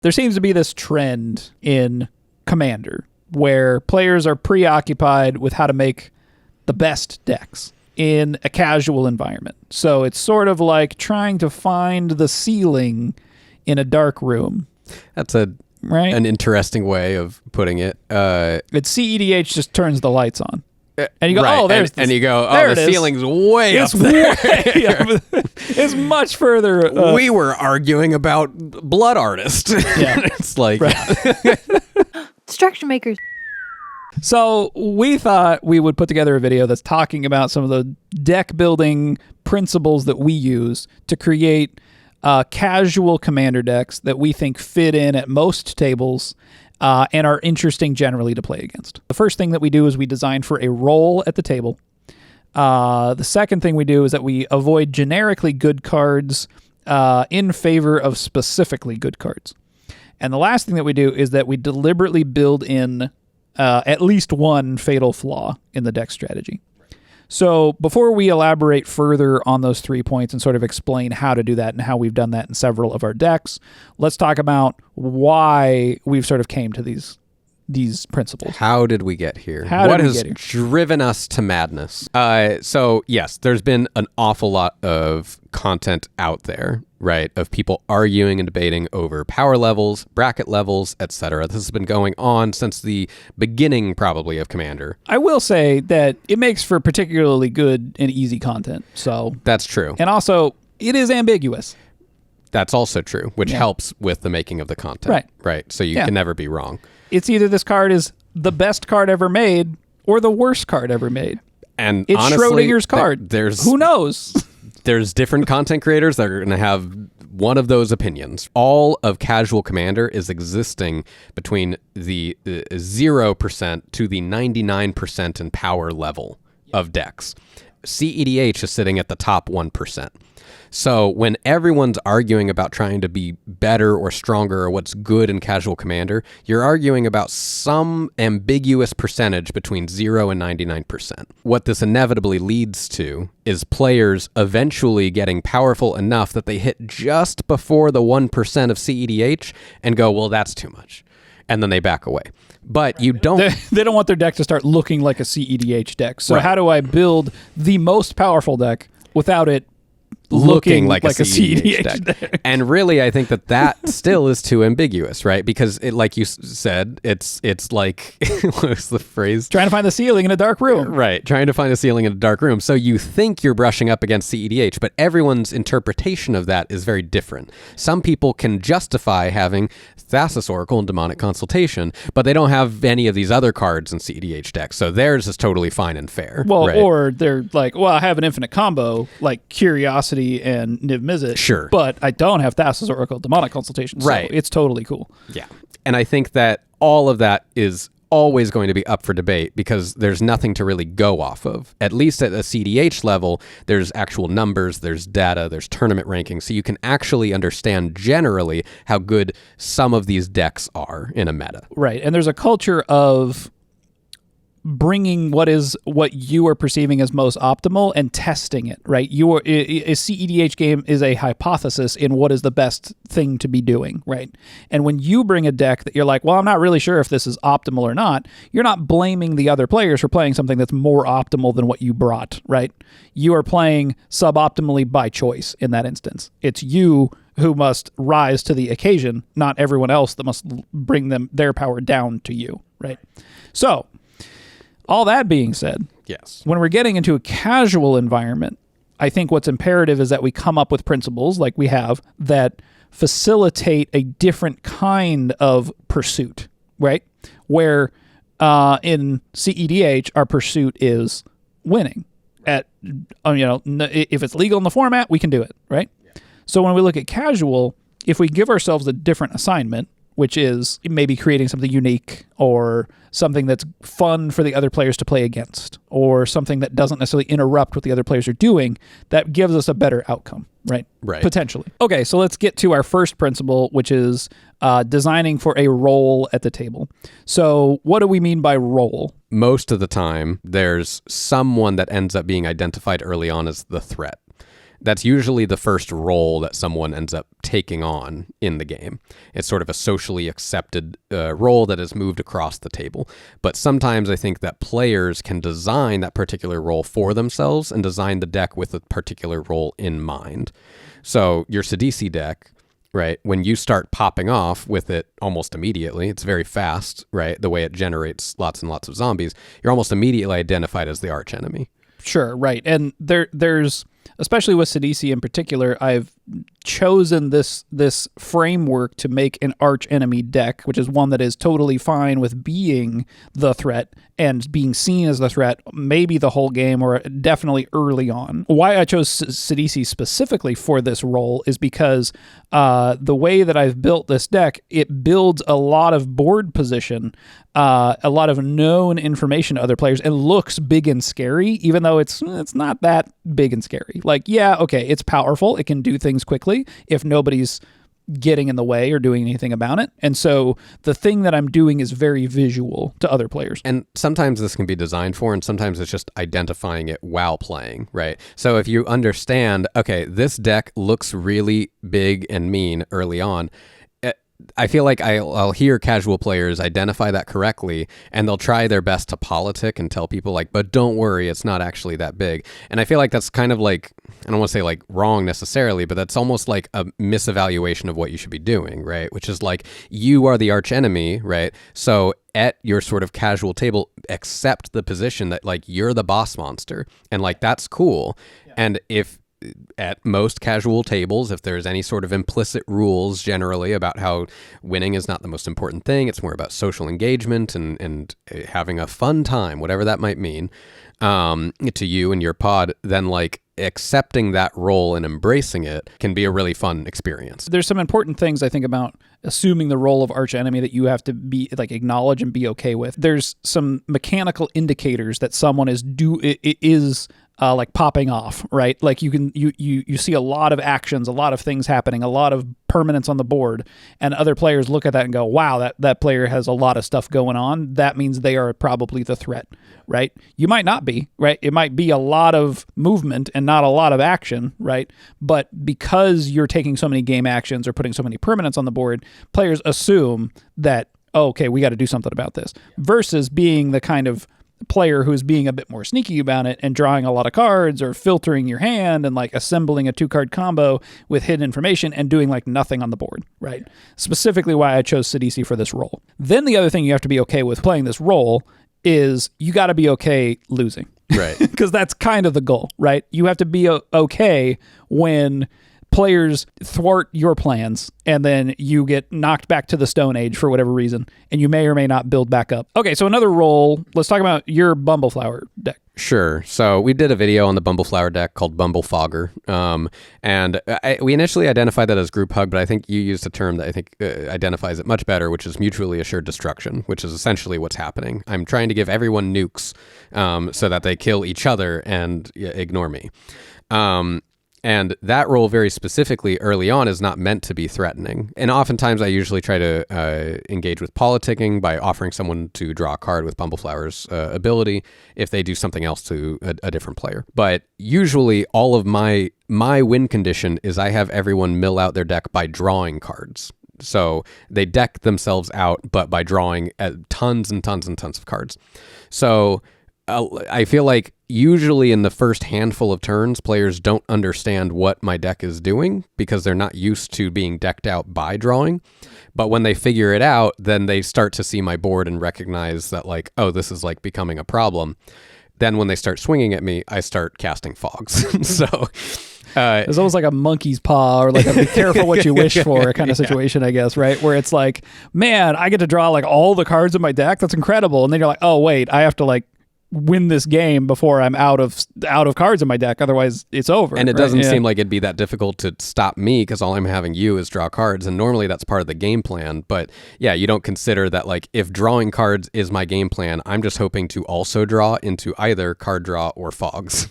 there seems to be this trend in Commander where players are preoccupied with how to make the best decks in a casual environment. So it's sort of like trying to find the ceiling in a dark room. That's an interesting way of putting it. It's CEDH just turns the lights on. And you go, oh, there's and you go, oh, the ceiling's way up there. It's much further. We were arguing about Blood Artist. Yeah. It's like... Structure makers. So we thought we would put together a video that's talking about some of the deck building principles that we use to create casual Commander decks that we think fit in at most tables and are interesting generally to play against. The first thing that we do is we design for a role at the table. The second thing we do is that we avoid generically good cards in favor of specifically good cards. And the last thing that we do is that we deliberately build in at least one fatal flaw in the deck strategy. So before we elaborate further on those 3 points and sort of explain how to do that and how we've done that in several of our decks, let's talk about why we've sort of came to these principles. How did we get here? What has driven us to madness? So yes, there's been an awful lot of content out there, right, of people arguing and debating over power levels, bracket levels, etc. This has been going on since the beginning, probably, of Commander. I will say that it makes for particularly good and easy content. So that's true. And also, it is ambiguous. That's also true, which helps with the making of the content. Right. So you can never be wrong. It's either this card is the best card ever made or the worst card ever made. And it's honestly, Schrodinger's card. Who knows? There's different content creators that are going to have one of those opinions. All of casual Commander is existing between the 0% to the 99% in power level of decks. CEDH is sitting at the top 1%. So when everyone's arguing about trying to be better or stronger or what's good in casual Commander, you're arguing about some ambiguous percentage between 0 and 99%. What this inevitably leads to is players eventually getting powerful enough that they hit just before the 1% of CEDH and go, well, that's too much. And then they back away. But you don't... They don't want their deck to start looking like a CEDH deck. So how do I build the most powerful deck without it looking like a CEDH deck? And really, I think that still is too ambiguous, right? Because, like you said, it's like, what was the phrase? Trying to find the ceiling in a dark room. Right, trying to find a ceiling in a dark room. So you think you're brushing up against CEDH, but everyone's interpretation of that is very different. Some people can justify having Thassa's Oracle and Demonic Consultation, but they don't have any of these other cards in CEDH decks, so theirs is totally fine and fair. Well, right? Or they're like, well, I have an infinite combo, like Curiosity and Niv Mizzet, sure, but I don't have Thassa's Oracle Demonic Consultation, so it's totally cool. Yeah, and I think that all of that is always going to be up for debate because there's nothing to really go off of. At least at a CDH level, there's actual numbers, there's data, there's tournament rankings, so you can actually understand generally how good some of these decks are in a meta. Right, and there's a culture of bringing what you are perceiving as most optimal and testing it, right? A CEDH game is a hypothesis in what is the best thing to be doing, right? And when you bring a deck that you're like, well, I'm not really sure if this is optimal or not, you're not blaming the other players for playing something that's more optimal than what you brought, right? You are playing suboptimally by choice in that instance. It's you who must rise to the occasion, not everyone else that must bring their power down to you, right? So, all that being said, yes, when we're getting into a casual environment, I think what's imperative is that we come up with principles like we have that facilitate a different kind of pursuit, right? Where in CEDH, our pursuit is winning. If it's legal in the format, we can do it, right? Yeah. So when we look at casual, if we give ourselves a different assignment, which is maybe creating something unique or something that's fun for the other players to play against or something that doesn't necessarily interrupt what the other players are doing, that gives us a better outcome, right? Right. Potentially. Okay, so let's get to our first principle, which is designing for a role at the table. So what do we mean by role? Most of the time, there's someone that ends up being identified early on as the threat. that's usually the first role that someone ends up taking on in the game. It's sort of a socially accepted role that is moved across the table. But sometimes I think that players can design that particular role for themselves and design the deck with a particular role in mind. So your Sidisi deck, right, when you start popping off with it almost immediately, it's very fast, right, the way it generates lots and lots of zombies, you're almost immediately identified as the archenemy. Sure, right. And there's, especially with Sidisi in particular, I've chosen this framework to make an arch enemy deck, which is one that is totally fine with being the threat and being seen as the threat, maybe the whole game or definitely early on. Why I chose Sidisi specifically for this role is because the way that I've built this deck, it builds a lot of board position, a lot of known information to other players, and looks big and scary, even though it's not that big and scary. Like, yeah, okay, it's powerful. It can do things quickly if nobody's getting in the way or doing anything about it. And so the thing that I'm doing is very visual to other players. And sometimes this can be designed for, and sometimes it's just identifying it while playing, right? So if you understand, okay, this deck looks really big and mean early on, I feel like I'll hear casual players identify that correctly, and they'll try their best to politic and tell people like, but don't worry, it's not actually that big. And I feel like that's kind of like, I don't want to say like wrong necessarily, but that's almost like a misevaluation of what you should be doing, right? Which is like, you are the arch enemy, right? So at your sort of casual table, accept the position that like you're the boss monster, and like that's cool. Yeah. And if at most casual tables, if there's any sort of implicit rules generally about how winning is not the most important thing, it's more about social engagement and having a fun time, whatever that might mean, to you and your pod, then like accepting that role and embracing it can be a really fun experience. There's some important things I think about assuming the role of arch enemy that you have to be like acknowledge and be okay with. There's some mechanical indicators that someone is like popping off, right? Like you see a lot of actions, a lot of things happening, a lot of permanence on the board, and other players look at that and go, wow, that player has a lot of stuff going on. That means they are probably the threat, right? You might not be, right? It might be a lot of movement and not a lot of action, right? But because you're taking so many game actions or putting so many permanents on the board, players assume that, oh, okay, we got to do something about this, versus being the kind of player who's being a bit more sneaky about it and drawing a lot of cards or filtering your hand and like assembling a 2-card combo with hidden information and doing like nothing on the board, right? Specifically why I chose Sidisi for this role. Then the other thing you have to be okay with playing this role is you got to be okay losing. Right. Because that's kind of the goal, right? You have to be okay when players thwart your plans and then you get knocked back to the Stone Age for whatever reason, and you may or may not build back up. Okay, so another role, let's talk about your Bumbleflower deck. Sure. So we did a video on the Bumbleflower deck called Bumblefogger, and we initially identified that as group hug, but I think you used a term that I think identifies it much better, which is mutually assured destruction, which is essentially what's happening. I'm trying to give everyone nukes so that they kill each other and ignore me. And that role very specifically early on is not meant to be threatening. And oftentimes I usually try to engage with politicking by offering someone to draw a card with Bumbleflower's ability if they do something else to a different player. But usually all of my win condition is I have everyone mill out their deck by drawing cards. So they deck themselves out, but by drawing tons and tons and tons of cards. So I feel like usually in the first handful of turns, players don't understand what my deck is doing because they're not used to being decked out by drawing. But when they figure it out, then they start to see my board and recognize that like, oh, this is like becoming a problem. Then when they start swinging at me, I start casting fogs. So it's almost like a monkey's paw or like a be careful what you wish for kind of situation, I guess, right? Where it's like, man, I get to draw like all the cards in my deck. That's incredible. And then you're like, oh, wait, I have to like win this game before I'm out of cards in my deck. Otherwise, it's over. And it doesn't seem like it'd be that difficult to stop me because all I'm having you is draw cards. And normally that's part of the game plan. But yeah, you don't consider that like if drawing cards is my game plan, I'm just hoping to also draw into either card draw or fogs.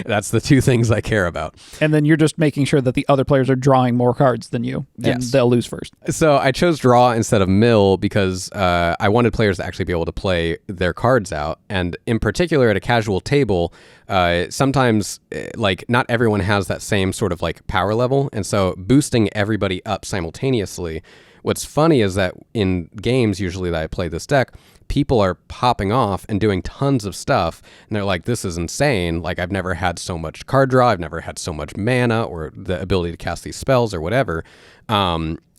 That's the two things I care about. And then you're just making sure that the other players are drawing more cards than you. And yes. They'll lose first. So I chose draw instead of mill because I wanted players to actually be able to play their cards out. And in in particular at a casual table, sometimes like not everyone has that same sort of like power level. And so boosting everybody up simultaneously. What's funny is that in games usually that I play this deck, people are popping off and doing tons of stuff. And they're like, this is insane. Like, I've never had so much card draw. I've never had so much mana or the ability to cast these spells or whatever.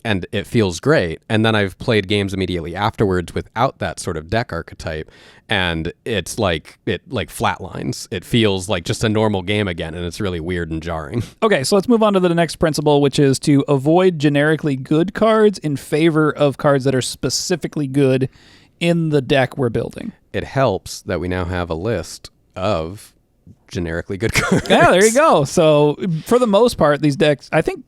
And it feels great. And then I've played games immediately afterwards without that sort of deck archetype. And it's like, it like flatlines. It feels like just a normal game again. And it's really weird and jarring. Okay, so let's move on to the next principle, which is to avoid generically good cards in favor of cards that are specifically good in the deck we're building. It helps that we now have a list of generically good cards. Yeah, there you go. So for the most part, these decks, I think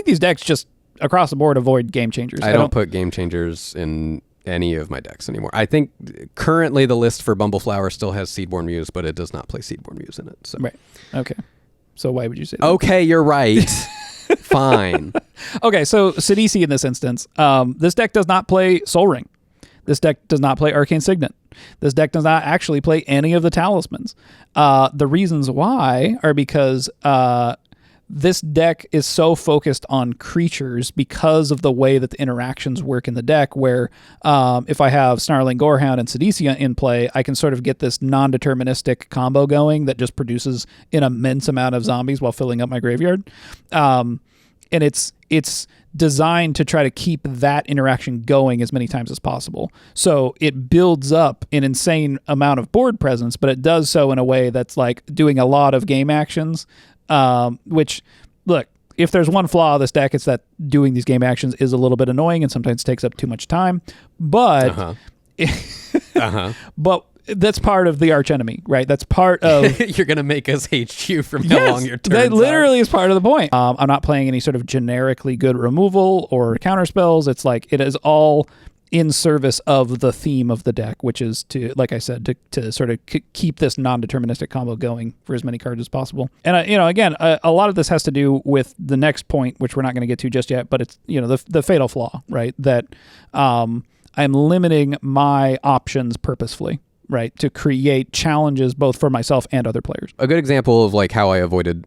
these decks just across the board avoid game changers. I don't put game changers in any of my decks anymore. I think currently the list for Bumbleflower still has Seedborn Muse, but it does not play Seedborn Muse in it. So. Right. Okay. So why would you say that? Okay, you're right. Fine. Okay, so Sidisi in this instance, this deck does not play Soul Ring. This deck does not play Arcane Signet. This deck does not actually play any of the talismans. The reasons why are because this deck is so focused on creatures because of the way that the interactions work in the deck, where if I have Snarling Gorehound and Sidisi in play, I can sort of get this non-deterministic combo going that just produces an immense amount of zombies while filling up my graveyard. And it's designed to try to keep that interaction going as many times as possible. So it builds up an insane amount of board presence, but it does so in a way that's like doing a lot of game actions, which, look, if there's one flaw of this deck, it's that doing these game actions is a little bit annoying and sometimes takes up too much time. But, but that's part of the archenemy, right? That's part of... You're going to make us hate you from how long your turns that literally is part of the point. I'm not playing any sort of generically good removal or counter spells. It's like it is all in service of the theme of the deck, which is to, like I said, to sort of keep this non-deterministic combo going for as many cards as possible. And, again, a lot of this has to do with the next point, which we're not going to get to just yet, but it's, the fatal flaw, right? That I'm limiting my options purposefully, right, to create challenges both for myself and other players. A good example of like how I avoided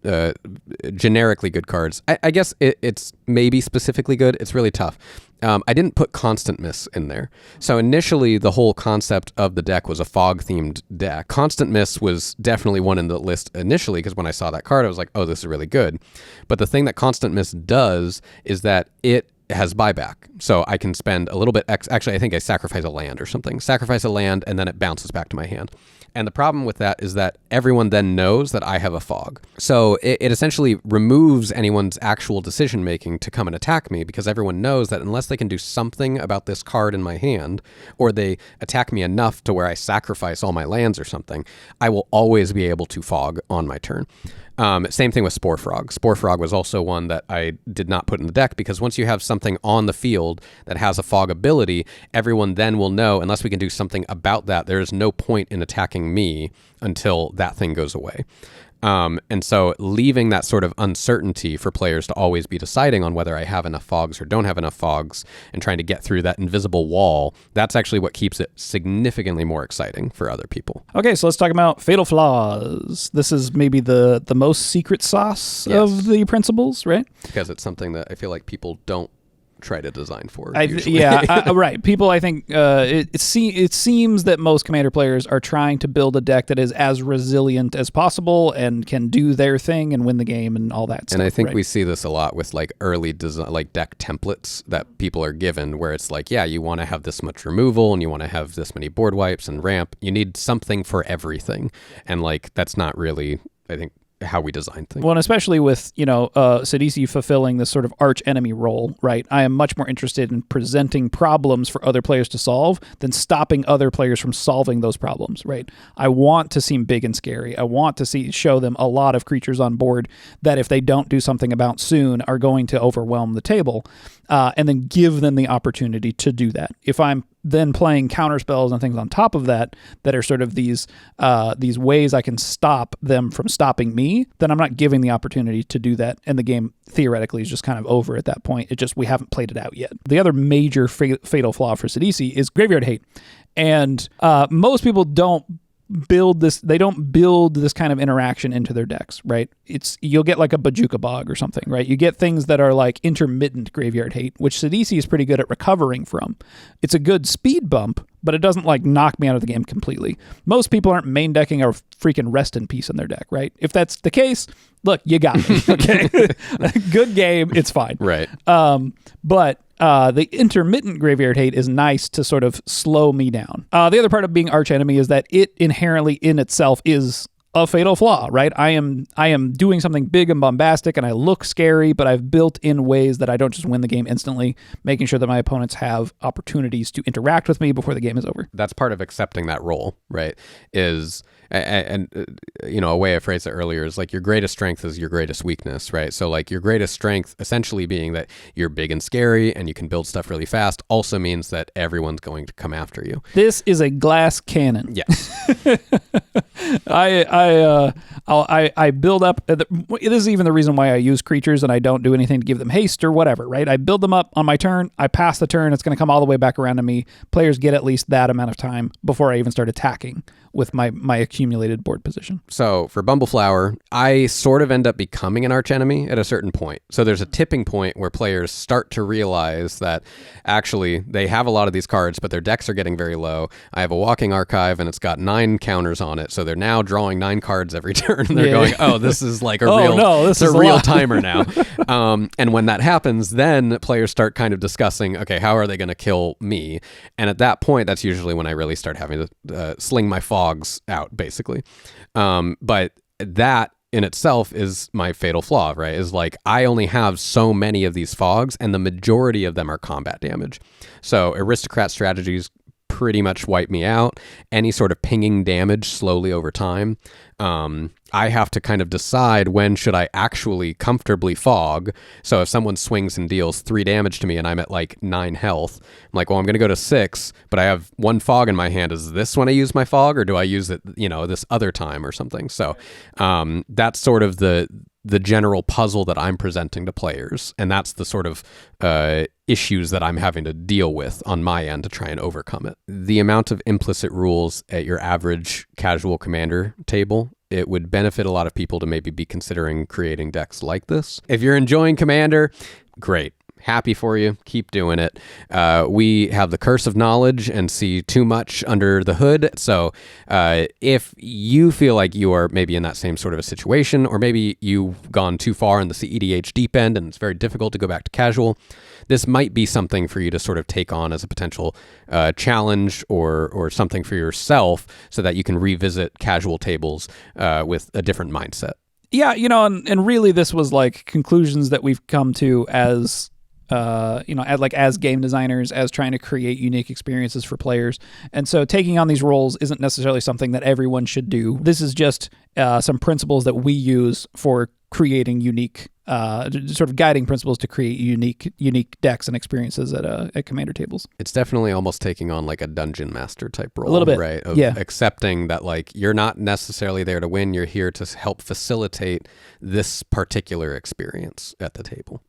generically good cards. I guess it's maybe specifically good. It's really tough. I didn't put Constant Miss in there. So initially, the whole concept of the deck was a fog-themed deck. Constant Miss was definitely one in the list initially, because when I saw that card, I was like, oh, this is really good. But the thing that Constant Miss does is that it has buyback. So I can spend a little bit, actually, I think I sacrifice a land or something. Sacrifice a land, and then it bounces back to my hand. And the problem with that is that everyone then knows that I have a fog. So it essentially removes anyone's actual decision-making to come and attack me, because everyone knows that unless they can do something about this card in my hand, or they attack me enough to where I sacrifice all my lands or something, I will always be able to fog on my turn. Same thing with Spore Frog. Spore Frog was also one that I did not put in the deck, because once you have something on the field that has a fog ability, everyone then will know, unless we can do something about that, there is no point in attacking me until that thing goes away. And so leaving that sort of uncertainty for players to always be deciding on whether I have enough fogs or don't have enough fogs and trying to get through that invisible wall, that's actually what keeps it significantly more exciting for other people. Okay, so let's talk about fatal flaws. This is maybe the most secret sauce of the principles, right? Because it's something that I feel like people don't try to design for. Right. People, I think, it seems that most Commander players are trying to build a deck that is as resilient as possible and can do their thing and win the game and all that stuff. And I think we see this a lot with like early design, like deck templates that people are given, where it's like, yeah, you want to have this much removal and you want to have this many board wipes and ramp. You need something for everything. And like, that's not really, I think, how we design things. Well, and especially with, Sidisi fulfilling this sort of arch enemy role, right? I am much more interested in presenting problems for other players to solve than stopping other players from solving those problems, right? I want to seem big and scary. I want to show them a lot of creatures on board that if they don't do something about soon are going to overwhelm the table, and then give them the opportunity to do that. If I'm then playing counter spells and things on top of that are sort of these ways I can stop them from stopping me, then I'm not giving the opportunity to do that, and the game theoretically is just kind of over at that point. We haven't played it out yet. The other major fatal flaw for Sidisi is graveyard hate, and most people don't build this. They don't build this kind of interaction into their decks, right? You'll get like a Bajuka Bog or something, right? You get things that are like intermittent graveyard hate, which Sidisi is pretty good at recovering from. It's a good speed bump, but it doesn't like knock me out of the game completely. Most people aren't main decking a freaking Rest in Peace in their deck, right? If that's the case, look, you got me. Okay, good game. It's fine, right? But the intermittent graveyard hate is nice to sort of slow me down. The other part of being archenemy is that it inherently in itself is a fatal flaw, right? I am doing something big and bombastic and I look scary, but I've built in ways that I don't just win the game instantly, making sure that my opponents have opportunities to interact with me before the game is over. That's part of accepting that role, right? A way I phrased it earlier is like your greatest strength is your greatest weakness, right? So like your greatest strength essentially being that you're big and scary and you can build stuff really fast also means that everyone's going to come after you. This is a glass cannon. Yes. I build up. This is even the reason why I use creatures and I don't do anything to give them haste or whatever, right? I build them up on my turn. I pass the turn. It's going to come all the way back around to me. Players get at least that amount of time before I even start attacking with my accumulated board position. So for Bumbleflower, I sort of end up becoming an archenemy at a certain point. So there's a tipping point where players start to realize that actually they have a lot of these cards, but their decks are getting very low. I have a walking archive and it's got 9 counters on it. So they're now drawing 9 cards every turn. They're going, oh, this is like a real timer now. And when that happens, then players start kind of discussing, okay, how are they going to kill me? And at that point, that's usually when I really start having to sling my fogs out, basically. But that in itself is my fatal flaw, right? Is like I only have so many of these fogs and the majority of them are combat damage. So aristocrat strategies pretty much wipe me out. Any sort of pinging damage slowly over time. I have to kind of decide when should I actually comfortably fog. So if someone swings and deals 3 damage to me and I'm at like 9 health, I'm like, well, I'm going to go to 6, but I have 1 fog in my hand. Is this when I use my fog or do I use it, this other time or something? So that's sort of the general puzzle that I'm presenting to players. And that's the sort of issues that I'm having to deal with on my end to try and overcome it. The amount of implicit rules at your average casual commander table, it would benefit a lot of people to maybe be considering creating decks like this. If you're enjoying Commander, great. Happy for you. Keep doing it. We have the curse of knowledge and see too much under the hood. So if you feel like you are maybe in that same sort of a situation, or maybe you've gone too far in the CEDH deep end and it's very difficult to go back to casual, this might be something for you to sort of take on as a potential challenge or something for yourself so that you can revisit casual tables with a different mindset. Yeah, and really this was like conclusions that we've come to as as game designers, as trying to create unique experiences for players. And so taking on these roles isn't necessarily something that everyone should do. This is just some principles that we use for creating unique, sort of guiding principles to create unique decks and experiences at commander tables. It's definitely almost taking on like a dungeon master type role. A little bit, right? Of yeah. Accepting that like you're not necessarily there to win. You're here to help facilitate this particular experience at the table.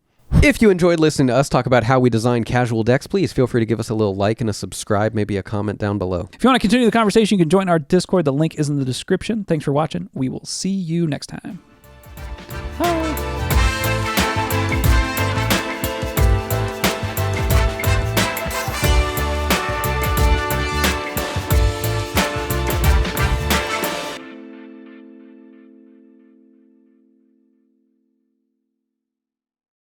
If you enjoyed listening to us talk about how we design casual decks, please feel free to give us a little like and a subscribe, maybe a comment down below. If you want to continue the conversation, you can join our Discord. The link is in the description. Thanks for watching. We will see you next time.